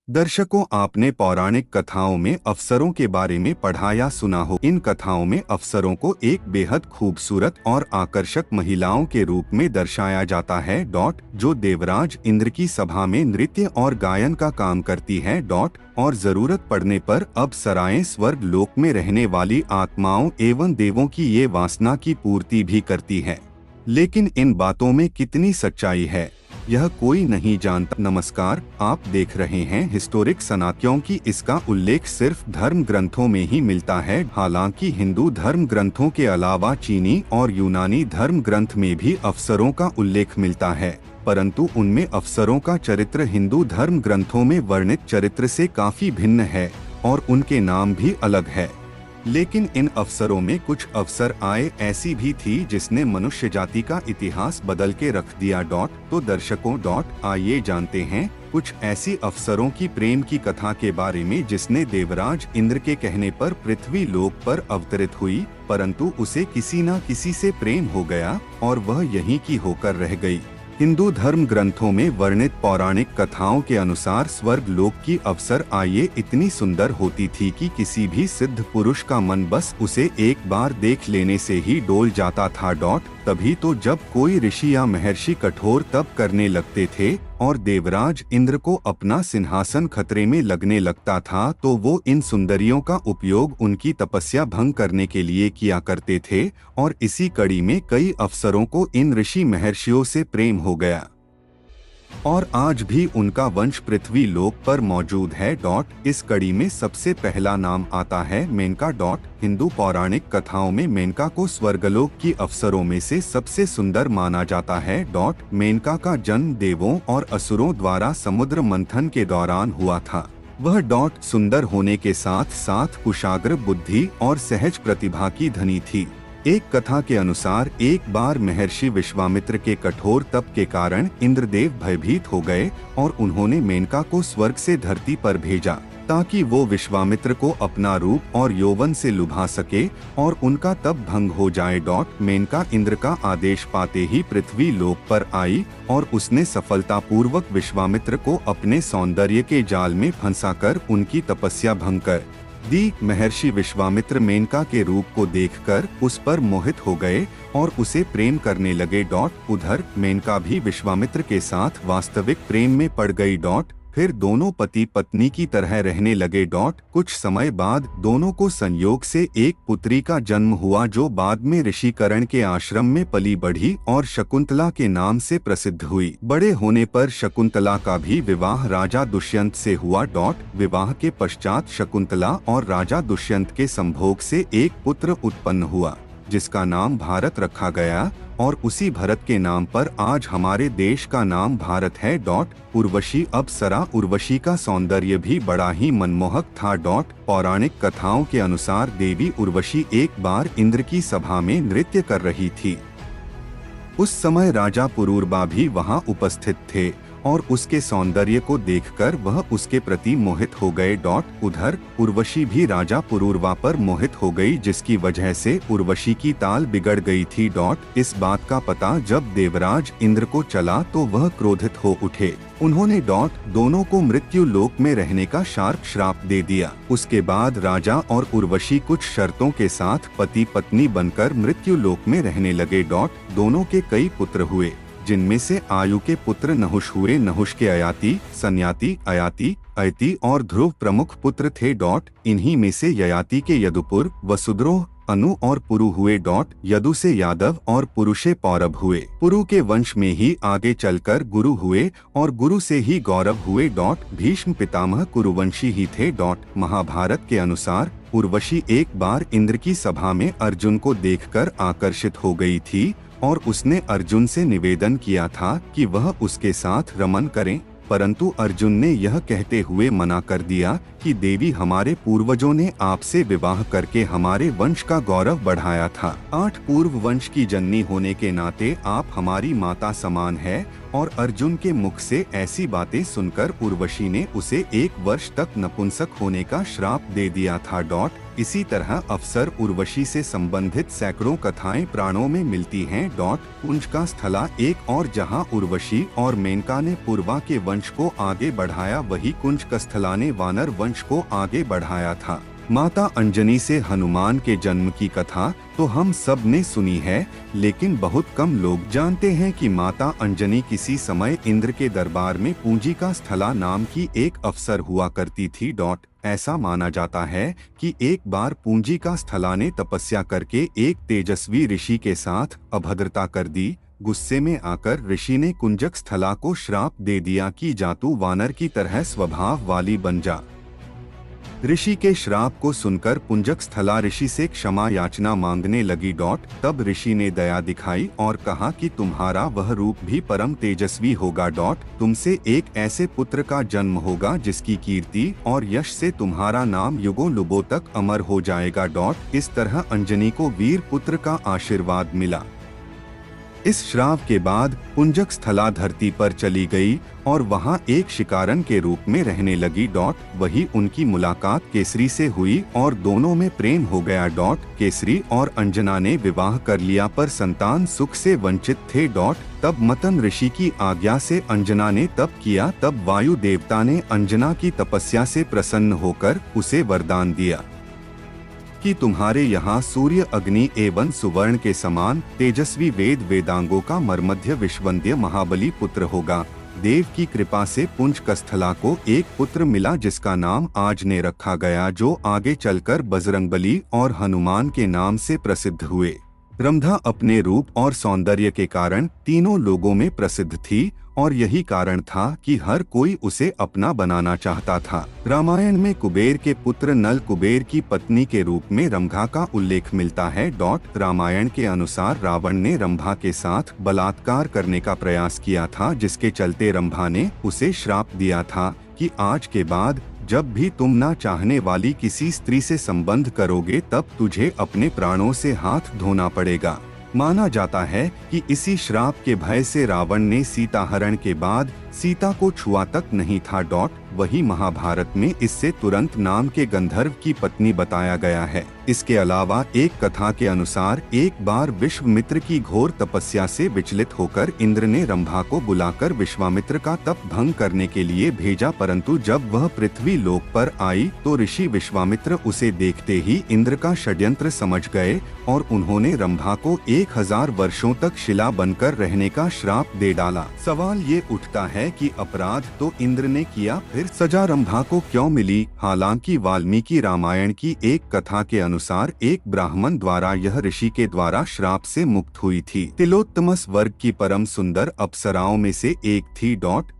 दर्शकों, आपने पौराणिक कथाओं में अप्सरों के बारे में पढ़ा या सुना हो। इन कथाओं में अप्सरों को एक बेहद खूबसूरत और आकर्षक महिलाओं के रूप में दर्शाया जाता है जो देवराज इंद्र की सभा में नृत्य और गायन का काम करती है और जरूरत पड़ने पर अप्सराएं स्वर्ग लोक में रहने वाली आत्माओं एवं देवों की ये वासना की पूर्ति भी करती है। लेकिन इन बातों में कितनी सच्चाई है, यह कोई नहीं जानता। नमस्कार, आप देख रहे हैं हिस्टोरिक सनातन। क्योंकि इसका उल्लेख सिर्फ धर्म ग्रंथों में ही मिलता है। हालांकि हिंदू धर्म ग्रंथों के अलावा चीनी और यूनानी धर्म ग्रंथ में भी अप्सरों का उल्लेख मिलता है, परंतु उनमें अप्सरों का चरित्र हिंदू धर्म ग्रंथों में वर्णित चरित्र से काफी भिन्न है और उनके नाम भी अलग है। लेकिन इन अवसरों में कुछ अवसर आए ऐसी भी थी जिसने मनुष्य जाति का इतिहास बदल के रख दिया। तो दर्शकों, आइए जानते हैं कुछ ऐसी अवसरों की प्रेम की कथा के बारे में जिसने देवराज इंद्र के कहने पर पृथ्वी लोक पर अवतरित हुई, परंतु उसे किसी न किसी से प्रेम हो गया और वह यहीं की होकर रह गई। हिंदू धर्म ग्रंथों में वर्णित पौराणिक कथाओं के अनुसार स्वर्ग लोक की अप्सर आये इतनी सुंदर होती थी कि किसी भी सिद्ध पुरुष का मन बस उसे एक बार देख लेने से ही डोल जाता था। तभी तो जब कोई ऋषि या महर्षि कठोर तप करने लगते थे और देवराज इंद्र को अपना सिंहासन खतरे में लगने लगता था, तो वो इन सुंदरियों का उपयोग उनकी तपस्या भंग करने के लिए किया करते थे और इसी कड़ी में कई अफसरों को इन ऋषि महर्षियों से प्रेम हो गया और आज भी उनका वंश पृथ्वी लोक पर मौजूद है। इस कड़ी में सबसे पहला नाम आता है मेनका। हिंदू पौराणिक कथाओं में मेनका को स्वर्गलोक की अप्सरों में से सबसे सुंदर माना जाता है। मेनका का जन्म देवों और असुरों द्वारा समुद्र मंथन के दौरान हुआ था। वह सुंदर होने के साथ साथ कुशाग्र बुद्धि और सहज प्रतिभा की धनी थी। एक कथा के अनुसार एक बार महर्षि विश्वामित्र के कठोर तप के कारण इंद्रदेव भयभीत हो गए और उन्होंने मेनका को स्वर्ग से धरती पर भेजा ताकि वो विश्वामित्र को अपना रूप और यौवन से लुभा सके और उनका तप भंग हो जाए। मेनका इंद्र का आदेश पाते ही पृथ्वी लोक पर आई और उसने सफलतापूर्वक विश्वामित्र को अपने सौंदर्य के जाल में फंसाकर उनकी तपस्या भंग कर दी। महर्षि विश्वामित्र मेनका के रूप को देखकर उस पर मोहित हो गए और उसे प्रेम करने लगे। उधर मेनका भी विश्वामित्र के साथ वास्तविक प्रेम में पड़ गई। फिर दोनों पति पत्नी की तरह रहने लगे। कुछ समय बाद दोनों को संयोग से एक पुत्री का जन्म हुआ जो बाद में ऋषिकरण के आश्रम में पली बढ़ी और शकुंतला के नाम से प्रसिद्ध हुई। बड़े होने पर शकुंतला का भी विवाह राजा दुष्यंत से हुआ। विवाह के पश्चात शकुंतला और राजा दुष्यंत के संभोग से एक पुत्र उत्पन्न हुआ जिसका नाम भारत रखा गया और उसी भरत के नाम पर आज हमारे देश का नाम भारत है। उर्वशी अप्सरा उर्वशी का सौंदर्य भी बड़ा ही मनमोहक था। पौराणिक कथाओं के अनुसार देवी उर्वशी एक बार इंद्र की सभा में नृत्य कर रही थी। उस समय राजा पुरूरबा भी वहां उपस्थित थे और उसके सौंदर्य को देखकर वह उसके प्रति मोहित हो गए। उधर उर्वशी भी राजा पुरूरबा पर मोहित हो गई जिसकी वजह से उर्वशी की ताल बिगड़ गई थी। इस बात का पता जब देवराज इंद्र को चला तो वह क्रोधित हो उठे। उन्होंने दोनों को मृत्यु लोक में रहने का शार्प श्राप दे दिया। उसके बाद राजा और उर्वशी कुछ शर्तों के साथ पति पत्नी बनकर मृत्यु लोक में रहने लगे। दोनों के कई पुत्र हुए जिनमें से आयु के पुत्र नहुष हुए। नहुष के अयाति, सन्याति, अयाति, अयति और ध्रुव प्रमुख पुत्र थे। इन्हीं में से ययाति के यदुपुर, वसुद्रोह, अनु और पुरु हुए। यदु से यादव और पुरु से पौरव हुए। पुरु के वंश में ही आगे चलकर गुरु हुए और गुरु से ही गौरव हुए। भीष्म पितामह कुरुवंशी ही थे। महाभारत के अनुसार उर्वशी एक बार इंद्र की सभा में अर्जुन को देखकर आकर्षित हो गई थी और उसने अर्जुन से निवेदन किया था कि वह उसके साथ रमन करें, परंतु अर्जुन ने यह कहते हुए मना कर दिया कि देवी, हमारे पूर्वजों ने आपसे विवाह करके हमारे वंश का गौरव बढ़ाया था। 8 पूर्व वंश की जननी होने के नाते आप हमारी माता समान है और अर्जुन के मुख से ऐसी बातें सुनकर उर्वशी ने उसे 1 वर्ष तक नपुंसक होने का श्राप दे दिया था। इसी तरह अफसर उर्वशी से संबंधित सैकड़ों कथाएं प्राणों में मिलती हैं। कुंज का स्थला एक और जहां उर्वशी और मेनका ने पूर्वा के वंश को आगे बढ़ाया, वही कुंज का स्थला ने वानर वंश को आगे बढ़ाया था। माता अंजनी से हनुमान के जन्म की कथा तो हम सब ने सुनी है, लेकिन बहुत कम लोग जानते हैं कि माता अंजनी किसी समय इंद्र के दरबार में पूंजिका स्थला नाम की एक अफसर हुआ करती थी। ऐसा माना जाता है कि एक बार पूंजिका स्थला ने तपस्या करके एक तेजस्वी ऋषि के साथ अभद्रता कर दी। गुस्से में आकर ऋषि ने कुंजक स्थला को श्राप दे दिया कि जा तू वानर की तरह स्वभाव वाली बन जा। ऋषि के श्राप को सुनकर पुंजक स्थला ऋषि से क्षमा याचना मांगने लगी। तब ऋषि ने दया दिखाई और कहा कि तुम्हारा वह रूप भी परम तेजस्वी होगा। तुमसे एक ऐसे पुत्र का जन्म होगा जिसकी कीर्ति और यश से तुम्हारा नाम युगों लुबों तक अमर हो जाएगा। इस तरह अंजनी को वीर पुत्र का आशीर्वाद मिला। इस श्राप के बाद पुंजक स्थला धरती पर चली गई और वहां एक शिकारन के रूप में रहने लगी। वही उनकी मुलाकात केसरी से हुई और दोनों में प्रेम हो गया। केसरी और अंजना ने विवाह कर लिया पर संतान सुख से वंचित थे। तब मतन ऋषि की आज्ञा से अंजना ने तप किया। तब वायु देवता ने अंजना की तपस्या से प्रसन्न होकर उसे वरदान दिया कि तुम्हारे यहाँ सूर्य अग्नि एवं सुवर्ण के समान तेजस्वी वेद वेदांगों का मर्मध्य विश्ववंद्य महाबली पुत्र होगा। देव की कृपा से पुंज कस्थला को एक पुत्र मिला जिसका नाम आज ने रखा गया, जो आगे चलकर बजरंगबली और हनुमान के नाम से प्रसिद्ध हुए। रंभा अपने रूप और सौंदर्य के कारण तीनों लोगों में प्रसिद्ध थी और यही कारण था कि हर कोई उसे अपना बनाना चाहता था। रामायण में कुबेर के पुत्र नल कुबेर की पत्नी के रूप में रंभा का उल्लेख मिलता है। रामायण के अनुसार रावण ने रंभा के साथ बलात्कार करने का प्रयास किया था, जिसके चलते रंभा ने उसे श्राप दिया था कि आज के बाद जब भी तुम ना चाहने वाली किसी स्त्री से संबंध करोगे तब तुझे अपने प्राणों से हाथ धोना पड़ेगा। माना जाता है कि इसी श्राप के भय से रावण ने सीता हरण के बाद सीता को छुआ तक नहीं था। वही महाभारत में इससे तुरंत नाम के गंधर्व की पत्नी बताया गया है। इसके अलावा एक कथा के अनुसार एक बार विश्वामित्र की घोर तपस्या से विचलित होकर इंद्र ने रंभा को बुलाकर विश्वामित्र का तप भंग करने के लिए भेजा, परंतु जब वह पृथ्वी लोक पर आई तो ऋषि विश्वामित्र उसे देखते ही इंद्र का षड्यंत्र समझ गए और उन्होंने रंभा को 1000 वर्षों तक शिला बनकर रहने का श्राप दे डाला। सवाल ये उठता है कि अपराध तो इंद्र ने किया, फिर सजा रंभा को क्यों मिली? हालांकि वाल्मीकि रामायण की एक कथा के अनुसार एक ब्राह्मण द्वारा यह ऋषि के द्वारा श्राप से मुक्त हुई थी। तिलोत्तमस वर्ग की परम सुंदर अप्सराओं में से एक थी।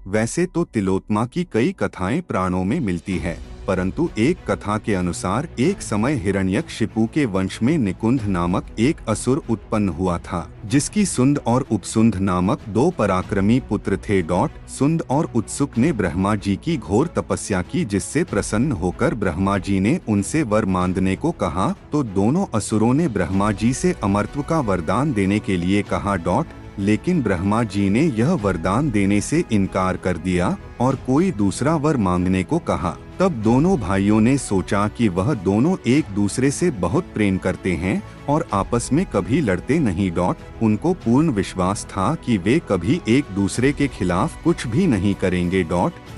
वैसे तो तिलोत्तमा की कई कथाएं प्राणों में मिलती है, परंतु एक कथा के अनुसार एक समय हिरण्यकशिपु के वंश में निकुंध नामक एक असुर उत्पन्न हुआ था, जिसकी सुंद और उपसुंद नामक 2 पराक्रमी पुत्र थे। सुंद और उत्सुक ने ब्रह्मा जी की घोर तपस्या की, जिससे प्रसन्न होकर ब्रह्मा जी ने उनसे वर मांगने को कहा, तो दोनों असुरों ने ब्रह्मा जी से अमरत्व का वरदान देने के लिए कहा। लेकिन ब्रह्मा जी ने यह वरदान देने से इनकार कर दिया और कोई दूसरा वर मांगने को कहा। तब दोनों भाइयों ने सोचा कि वह दोनों एक दूसरे से बहुत प्रेम करते हैं और आपस में कभी लड़ते नहीं। उनको पूर्ण विश्वास था कि वे कभी एक दूसरे के खिलाफ कुछ भी नहीं करेंगे।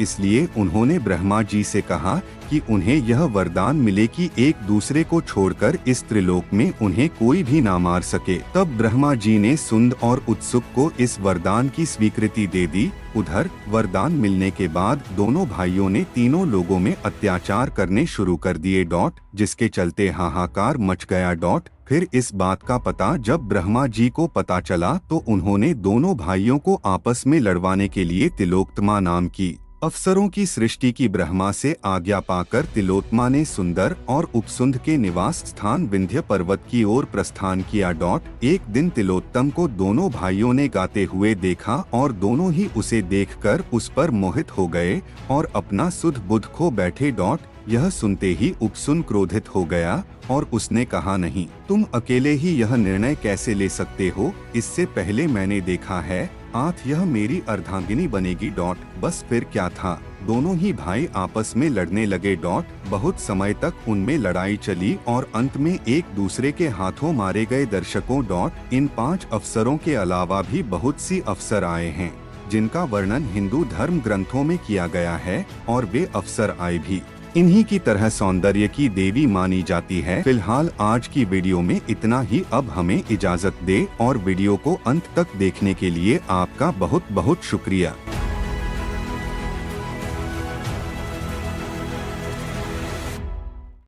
इसलिए उन्होंने ब्रह्मा जी से कहा कि उन्हें यह वरदान मिले कि एक दूसरे को छोड़कर इस त्रिलोक में उन्हें कोई भी ना मार सके। तब ब्रह्मा जी ने सुंद और उत्सुक को इस वरदान की स्वीकृति दे दी। उधर वरदान मिलने के बाद दोनों भाइयों ने तीनों लोगों में अत्याचार करने शुरू कर दिए। जिसके चलते हाहाकार मच गया। फिर इस बात का पता जब ब्रह्मा जी को पता चला तो उन्होंने दोनों भाइयों को आपस में लड़वाने के लिए तिलोत्तमा नाम की अफसरों की सृष्टि की। ब्रह्मा से आज्ञा पाकर तिलोत्तमा ने सुंदर और उपसुंद के निवास स्थान विंध्य पर्वत की ओर प्रस्थान किया। एक दिन तिलोत्तम को दोनों भाइयों ने गाते हुए देखा और दोनों ही उसे देखकर उस पर मोहित हो गए और अपना सुध बुध खो बैठे। यह सुनते ही उपसुन क्रोधित हो गया और उसने कहा, नहीं, तुम अकेले ही यह निर्णय कैसे ले सकते हो? इससे पहले मैंने देखा है आठ यह मेरी अर्धांगिनी बनेगी। बस फिर क्या था, दोनों ही भाई आपस में लड़ने लगे। बहुत समय तक उनमें लड़ाई चली और अंत में एक दूसरे के हाथों मारे गए। दर्शकों, इन 5 अफसरों के अलावा भी बहुत सी अफसर आए हैं जिनका वर्णन हिंदू धर्म ग्रंथों में किया गया है, और वे अफसर आए भी इन्हीं की तरह सौंदर्य की देवी मानी जाती है। फिलहाल आज की वीडियो में इतना ही। अब हमें इजाजत दे और वीडियो को अंत तक देखने के लिए आपका बहुत बहुत शुक्रिया।